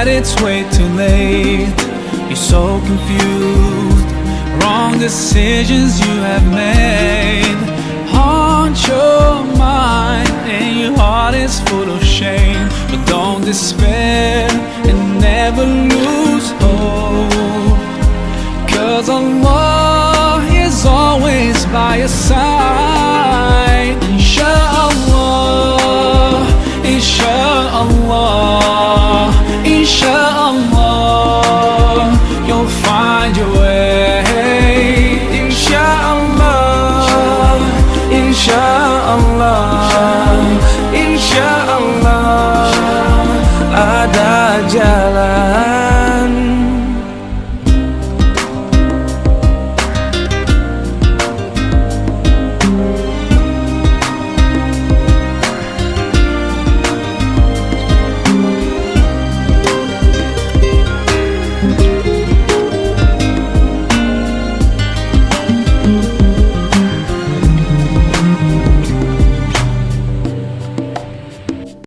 that it's way too late. You're so confused, wrong decisions you have made. Haunt your mind and your heart is full of shame. But don't despair and never lose hope, 'cause Allah is always by your side. Inshallah, Inshallah, Inshallah, you'll find your way. Inshallah, Inshallah, Inshallah, ada jalan.